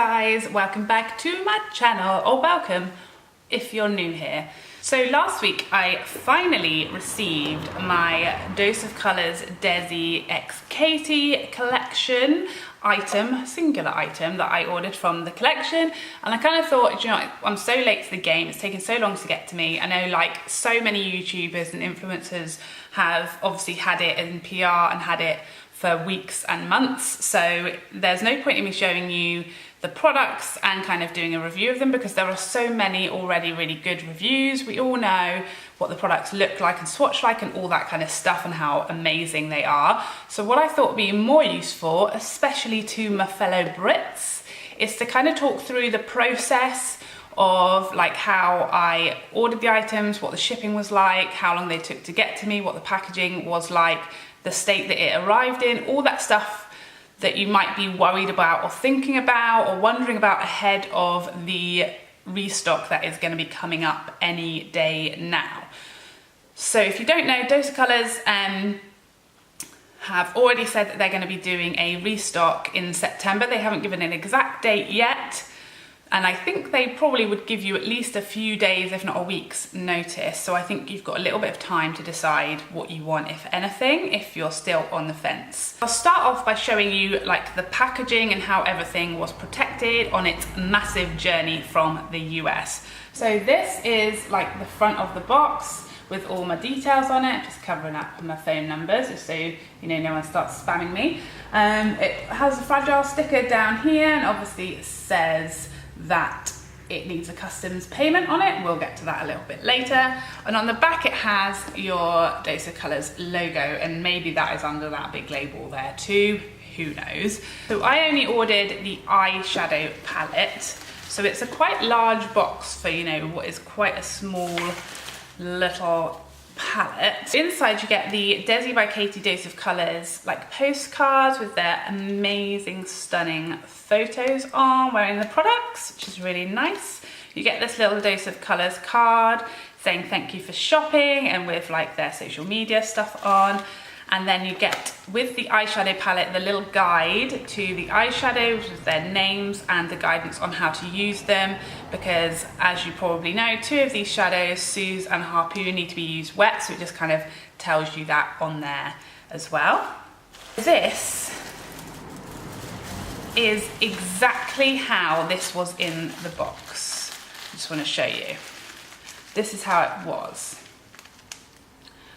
guys, welcome back to my channel, or welcome if you're new here. So last week I finally received my Dose of Colors Desi X Katy collection item, singular item that I ordered from the collection, and I kind of thought, you know, I'm so late to the game, it's taken so long to get to me. I know like so many YouTubers and influencers have obviously had it in PR and had it for weeks and months, so there's no point in me showing you the products and kind of doing a review of them because there are so many already really good reviews. We all know what the products look like and swatch like and all that kind of stuff and how amazing they are. So what I thought would be more useful, especially to my fellow Brits, is to kind of talk through the process of like how I ordered the items, what the shipping was like, how long they took to get to me, what the packaging was like, the state that it arrived in, all that stuff that you might be worried about or thinking about or wondering about ahead of the restock that is going to be coming up any day now. So if you don't know, Dose of Colors have already said that they're going to be doing a restock in September. They haven't given an exact date yet, and I think they probably would give you at least a few days, if not a week's notice. So I think you've got a little bit of time to decide what you want, if anything, if you're still on the fence. I'll start off by showing you like the packaging and how everything was protected on its massive journey from the US. So this is like the front of the box with all my details on it, just covering up my phone numbers, just so you know no one starts spamming me. It has a fragile sticker down here, and obviously it says that it needs a customs payment on it. We'll get to that a little bit later. And on the back it has your Dose of Colors logo, and maybe that is under that big label there too, who knows. So I only ordered the eyeshadow palette, so it's a quite large box for, you know, what is quite a small little palette. Inside you get the Desi by Katy Dose of Colors like postcards with their amazing stunning photos on wearing the products, which is really nice. You get this little Dose of Colors card saying thank you for shopping and with like their social media stuff on. And then you get, with the eyeshadow palette, the little guide to the eyeshadows with their names and the guidance on how to use them, because as you probably know, two of these shadows, Suze and Harpoon, need to be used wet, so it just kind of tells you that on there as well. This is exactly how this was in the box. I just want to show you. This is how it was.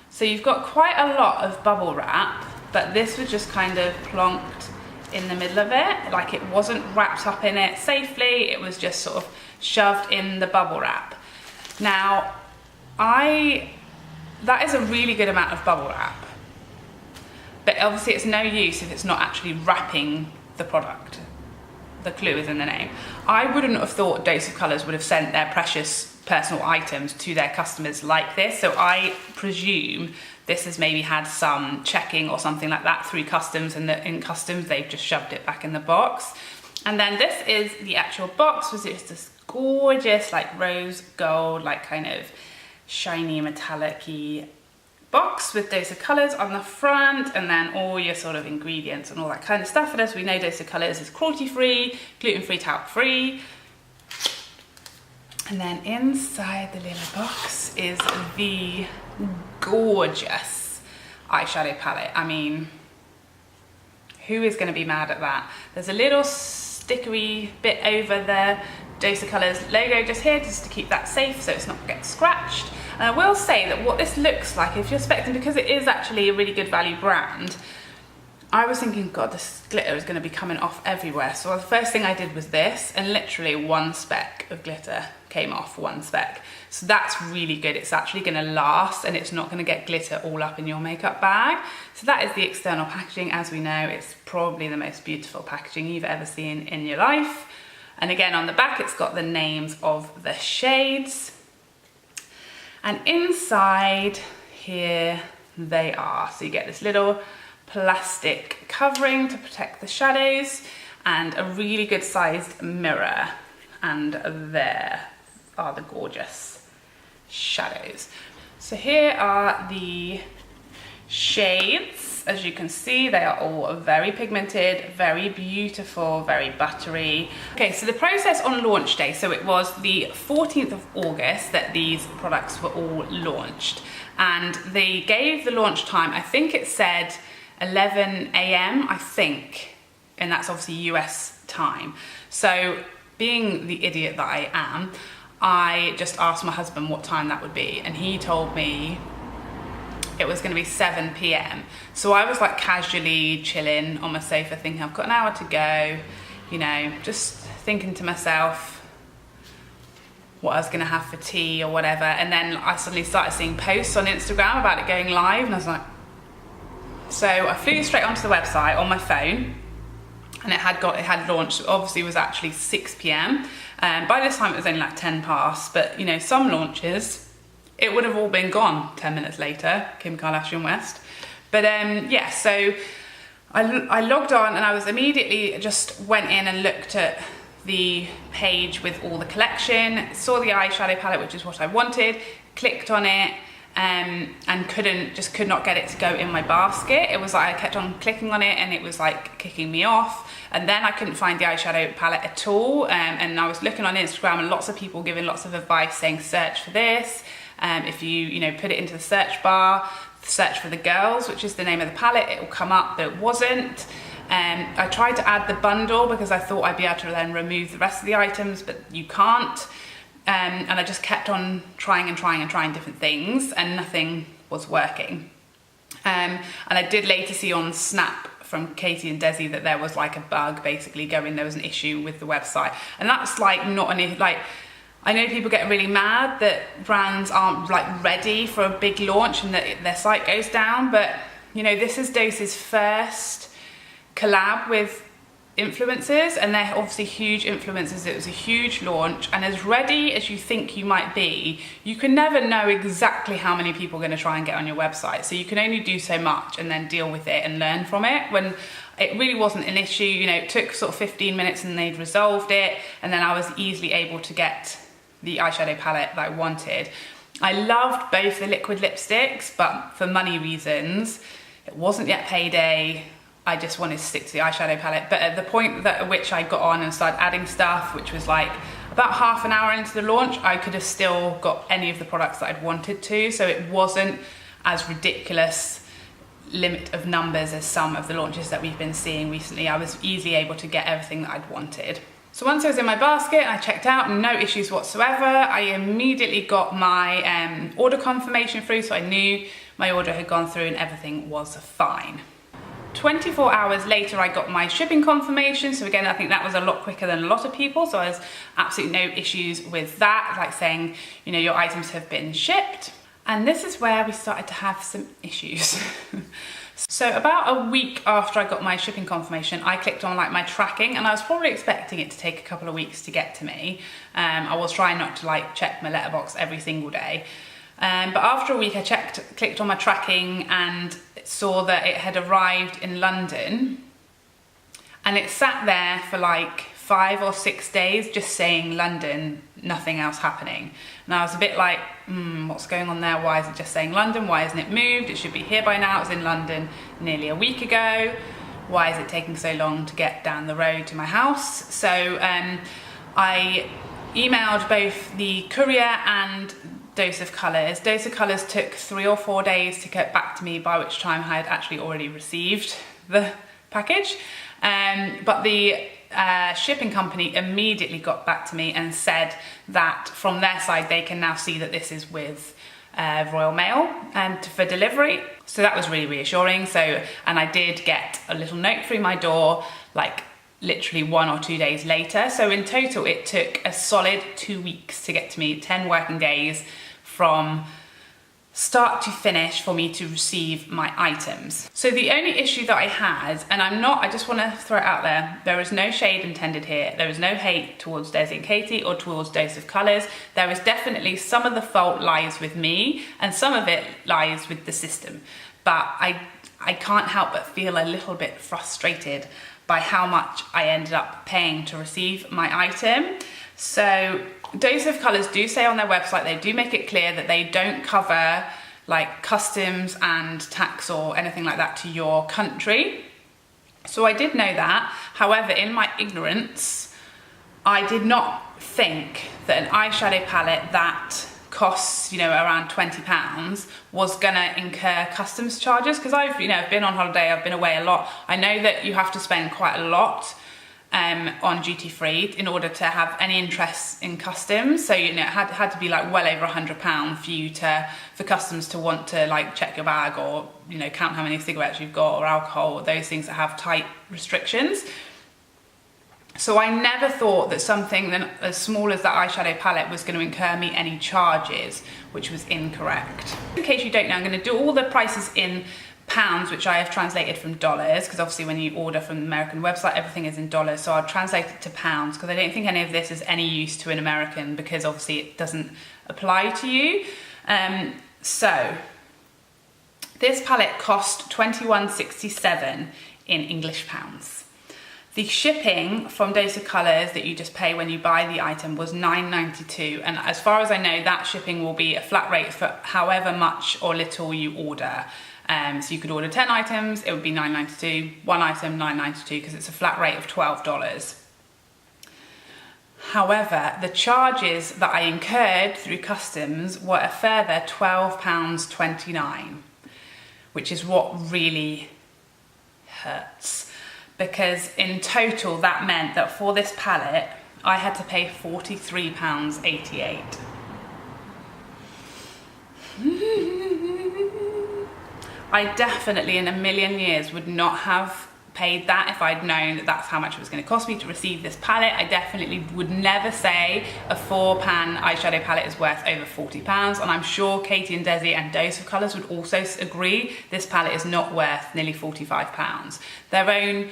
So you've got quite a lot of bubble wrap, but this was just kind of plonked in the middle of it. Like it wasn't wrapped up in it safely, it was just sort of shoved in the bubble wrap. Now, that is a really good amount of bubble wrap, but obviously it's no use if it's not actually wrapping the product. The clue is in the name. I wouldn't have thought Dose of Colors would have sent their precious personal items to their customers like this, so I presume this has maybe had some checking or something like that through customs, and in customs they've just shoved it back in the box. And then this is the actual box, which is this gorgeous like rose gold, like kind of shiny metallic-y box with Dose of Colors on the front, and then all your sort of ingredients and all that kind of stuff. And as we know, Dose of Colors is cruelty-free, gluten-free, talc-free. And then inside the little box is the gorgeous eyeshadow palette. I mean, who is going to be mad at that? There's a little stickery bit over the Dose of Colors logo just here, just to keep that safe so it's not going to get scratched. And I will say that what this looks like, if you're expecting, because it is actually a really good value brand, I was thinking, God, this glitter is going to be coming off everywhere. So the first thing I did was this, and literally one speck of glitter came off, one speck. So that's really good. It's actually going to last, and it's not going to get glitter all up in your makeup bag. So that is the external packaging. As we know, it's probably the most beautiful packaging you've ever seen in your life. And again, on the back, it's got the names of the shades. And inside here they are. So you get this little plastic covering to protect the shadows, and a really good sized mirror, and there are the gorgeous shadows. So here are the shades. As you can see, they are all very pigmented, very beautiful, very buttery. Okay, so the process on launch day, so it was the 14th of August that these products were all launched. And they gave the launch time, I think it said 11 AM, I think, and that's obviously US time. So being the idiot that I am, I just asked my husband what time that would be, and he told me it was going to be 7 PM. So I was like casually chilling on my sofa thinking I've got an hour to go, you know, just thinking to myself what I was going to have for tea or whatever. And then I suddenly started seeing posts on Instagram about it going live, and I was like, so I flew straight onto the website on my phone, and it had launched. Obviously it was actually 6 PM. By this time it was only like 10 past, but you know, some launches it would have all been gone 10 minutes later, Kim Kardashian West. But yeah, so I logged on, and I was immediately just went in and looked at the page with all the collection, saw the eyeshadow palette, which is what I wanted, clicked on it, and could not get it to go in my basket. It was like I kept on clicking on it and it was like kicking me off, and then I couldn't find the eyeshadow palette at all. And I was looking on Instagram, and lots of people giving lots of advice saying search for this. If you know, put it into the search bar, search for the girls, which is the name of the palette, it will come up, but it wasn't. I tried to add the bundle because I thought I'd be able to then remove the rest of the items, but you can't. And I just kept on trying different things, and nothing was working. And I did later see on Snap from Katy and Desi that there was like a bug basically going, there was an issue with the website. And that's like not an, like, I know people get really mad that brands aren't like ready for a big launch and that their site goes down, but you know, this is Dose's first collab with influencers, and they're obviously huge influencers. It was a huge launch, and as ready as you think you might be, you can never know exactly how many people are going to try and get on your website, so you can only do so much and then deal with it and learn from it. When it really wasn't an issue, you know, it took sort of 15 minutes and they'd resolved it, and then I was easily able to get the eyeshadow palette that I wanted. I loved both the liquid lipsticks, but for money reasons, it wasn't yet payday. I just wanted to stick to the eyeshadow palette. But at the point at which I got on and started adding stuff, which was like about half an hour into the launch, I could have still got any of the products that I'd wanted to. So it wasn't as ridiculous limit of numbers as some of the launches that we've been seeing recently. I was easily able to get everything that I'd wanted. So once it was in my basket and I checked out, no issues whatsoever, I immediately got my order confirmation through, so I knew my order had gone through and everything was fine. 24 hours later, I got my shipping confirmation. So again, I think that was a lot quicker than a lot of people. So there's absolutely no issues with that, like saying, you know, your items have been shipped. And this is where we started to have some issues. So about a week after I got my shipping confirmation, I clicked on like my tracking, and I was probably expecting it to take a couple of weeks to get to me. I was trying not to like check my letterbox every single day. But after a week, I clicked on my tracking and saw that it had arrived in London, and it sat there for like 5 or 6 days just saying London, nothing else happening. And I was a bit like, what's going on there? Why is it just saying London? Why isn't it moved? It should be here by now. It was in London nearly a week ago. Why is it taking so long to get down the road to my house? So I emailed both the courier and Dose of Colors. Dose of Colors took 3 or 4 days to get back to me, by which time I had actually already received the package. But the shipping company immediately got back to me and said that from their side they can now see that this is with Royal Mail and for delivery. So that was really reassuring. And I did get a little note through my door like literally 1 or 2 days later. So in total it took a solid 2 weeks to get to me, 10 working days from start to finish for me to receive my items. So the only issue that I had, and I just want to throw it out there is no shade intended here. There is no hate towards Desi and Katy or towards Dose of Colors. There is definitely some of the fault lies with me and some of it lies with the system. But I can't help but feel a little bit frustrated by how much I ended up paying to receive my item. So Dose of Colors do say on their website, they do make it clear that they don't cover like customs and tax or anything like that to your country. So I did know that. However, in my ignorance, I did not think that an eyeshadow palette that costs, you know, around £20 was gonna incur customs charges, because I've been on holiday, I've been away a lot. I know that you have to spend quite a lot on duty free in order to have any interest in customs. So, you know, it had to be like well over £100 for customs to want to like check your bag, or, you know, count how many cigarettes you've got or alcohol, or those things that have tight restrictions. So I never thought that something as small as that eyeshadow palette was going to incur me any charges, which was incorrect. In case you don't know, I'm going to do all the prices in pounds, which I have translated from dollars, because obviously when you order from the American website, everything is in dollars. So I'll translate it to pounds, because I don't think any of this is any use to an American, because obviously it doesn't apply to you. So this palette cost £21.67 in English pounds. The shipping from Desi Colors that you just pay when you buy the item was £9.92, and as far as I know, that shipping will be a flat rate for however much or little you order. So you could order 10 items, it would be £9.92, one item £9.92, because it's a flat rate of $12. However, the charges that I incurred through customs were a further £12.29, which is what really hurts. Because in total that meant that for this palette I had to pay £43.88. I definitely in a million years would not have paid that if I'd known that that's how much it was going to cost me to receive this palette. I definitely would never say a 4-pan eyeshadow palette is worth over £40, and I'm sure Katy and Desi and Dose of Colours would also agree this palette is not worth nearly £45. Their own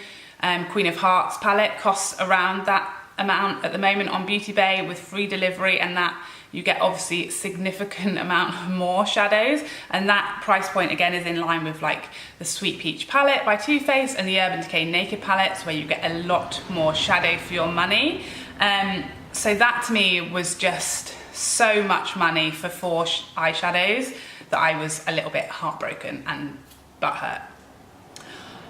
Queen of Hearts palette costs around that amount at the moment on Beauty Bay with free delivery, and that you get obviously a significant amount more shadows, and that price point again is in line with like the Sweet Peach palette by Too Faced and the Urban Decay Naked palettes, where you get a lot more shadow for your money. So that to me was just so much money for 4 eyeshadows that I was a little bit heartbroken and butthurt.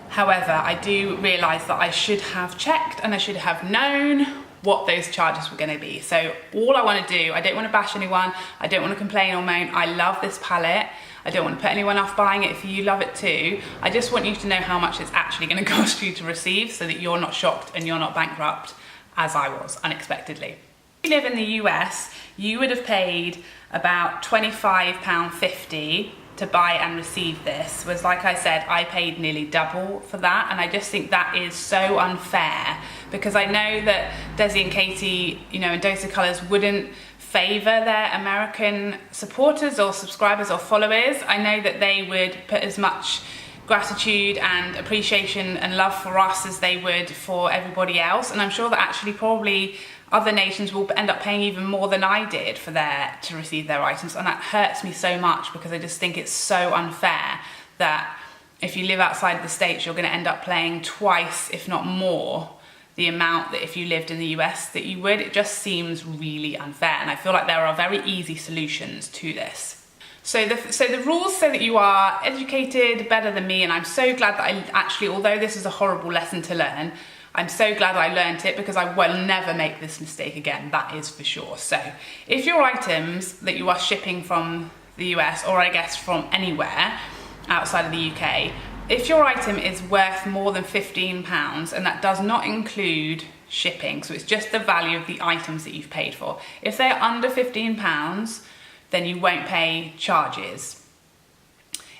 However, I do realise that I should have checked and I should have known what those charges were going to be. So all I want to do, I don't want to bash anyone, I don't want to complain or moan, I love this palette, I don't want to put anyone off buying it if you love it too. I just want you to know how much it's actually going to cost you to receive, so that you're not shocked and you're not bankrupt as I was unexpectedly. If you live in the US, you would have paid about £25.50 to buy and receive this, was, like I said, I paid nearly double for that, and I just think that is so unfair, because I know that Desi and Katy, you know, and Dose of Colours wouldn't favour their American supporters or subscribers or followers. I know that they would put as much gratitude and appreciation and love for us as they would for everybody else, and I'm sure that actually probably other nations will end up paying even more than I did for to receive their items, and that hurts me so much, because I just think it's so unfair that if you live outside of the States, you're going to end up paying twice, if not more, the amount that if you lived in the US that you would. It just seems really unfair, and I feel like there are very easy solutions to this. So the rules say that you are educated better than me, and I'm so glad that I actually, although this is a horrible lesson to learn, I'm so glad I learned it, because I will never make this mistake again, that is for sure. So if your items that you are shipping from the US, or I guess from anywhere outside of the UK, if your item is worth more than £15, and that does not include shipping, so it's just the value of the items that you've paid for. If they're under £15, then you won't pay charges.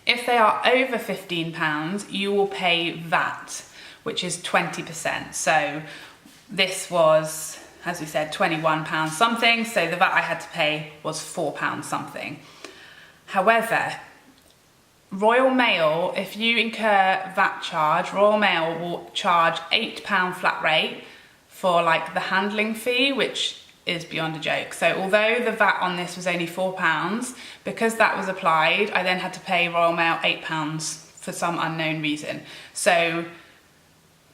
If they are over £15, you will pay VAT, which is 20%. So this was, as we said, £21 something, so the VAT I had to pay was £4 something. However, Royal Mail, if you incur VAT charge, Royal Mail will charge £8 flat rate for like the handling fee, which is beyond a joke. So although the VAT on this was only £4, because that was applied, I then had to pay Royal Mail £8 for some unknown reason. So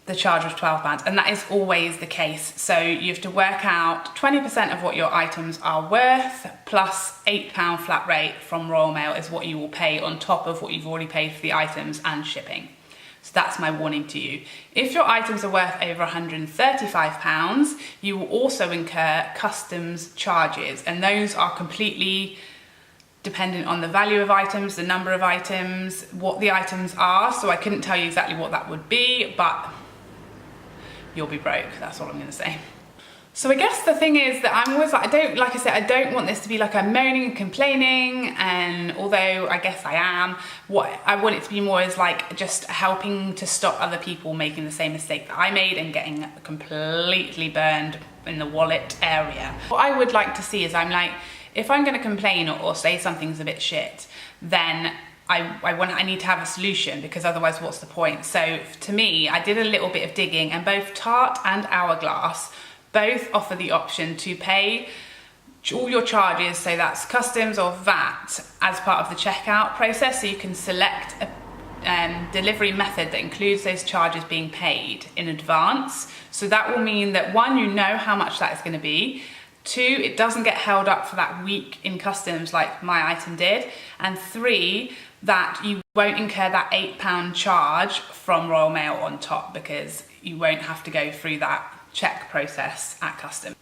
the charge of £12, and that is always the case. So you have to work out 20% of what your items are worth plus £8 flat rate from Royal Mail is what you will pay on top of what you've already paid for the items and shipping. So that's my warning to you. If your items are worth over £135, you will also incur customs charges, and those are completely dependent on the value of items, the number of items, what the items are. So I couldn't tell you exactly what that would be, but you'll be broke, that's all I'm gonna say. So I guess the thing is that I'm always like, I don't want this to be like I'm moaning and complaining, and although I guess I am, what I want it to be more is like just helping to stop other people making the same mistake that I made and getting completely burned in the wallet area. What I would like to see is if I'm gonna complain or say something's a bit shit, then I need to have a solution, because otherwise what's the point? So to me, I did a little bit of digging, and both Tarte and Hourglass both offer the option to pay all your charges, so that's customs or VAT, as part of the checkout process. So you can select a delivery method that includes those charges being paid in advance. So that will mean that, one, you know how much that is going to be. Two, it doesn't get held up for that week in customs like my item did. And three, that you won't incur that £8 charge from Royal Mail on top, because you won't have to go through that check process at customs.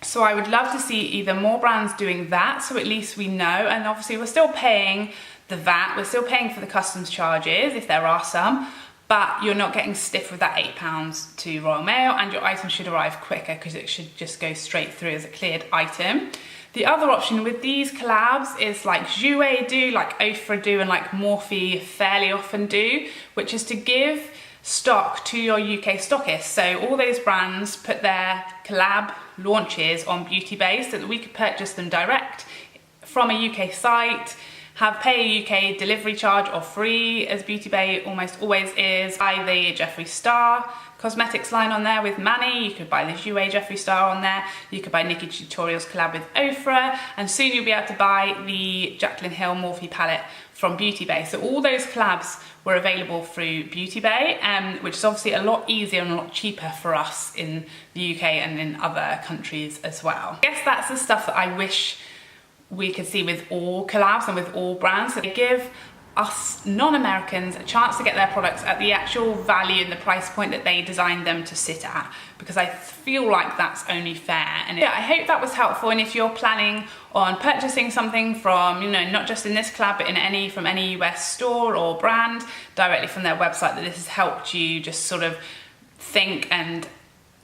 So I would love to see either more brands doing that, so at least we know, and obviously we're still paying the VAT, we're still paying for the customs charges if there are some, but you're not getting stiff with that £8 to Royal Mail, and your item should arrive quicker because it should just go straight through as a cleared item. The other option with these collabs is like Jouer do, like Ofra do, and like Morphe fairly often do, which is to give stock to your UK stockists. So all those brands put their collab launches on Beauty Bay so that we could purchase them direct from a UK site, pay a UK delivery charge or free, as Beauty Bay almost always is. Buy the Jeffree Star cosmetics line on there with Manny, you could buy the Jouer Jeffree Star on there, you could buy Nikki Tutorials collab with Ofra, and soon you'll be able to buy the Jaclyn Hill Morphe palette from Beauty Bay. So all those collabs were available through Beauty Bay, which is obviously a lot easier and a lot cheaper for us in the UK and in other countries as well. I guess that's the stuff that I wish we could see with all collabs and with all brands. So they give us non-Americans a chance to get their products at the actual value and the price point that they designed them to sit at, because I feel like that's only fair. And yeah, I hope that was helpful, and if you're planning on purchasing something from, you know, not just in this collab, but from any US store or brand directly from their website, that this has helped you just sort of think and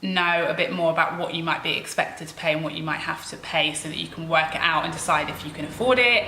know a bit more about what you might be expected to pay and what you might have to pay, so that you can work it out and decide if you can afford it,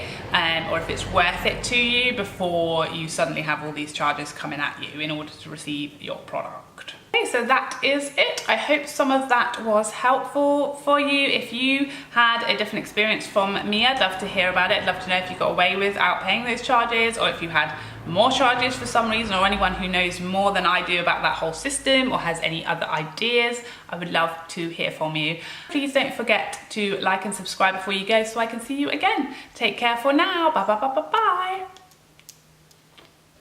or if it's worth it to you before you suddenly have all these charges coming at you in order to receive your product. Okay, so that is it. I hope some of that was helpful for you. If you had a different experience from me, I'd love to hear about it. I'd love to know if you got away without paying those charges, or if you had more charges for some reason, or anyone who knows more than I do about that whole system or has any other ideas. I would love to hear from you. Please don't forget to like and subscribe before you go so I can see you again. Take care for now. Bye bye bye bye bye.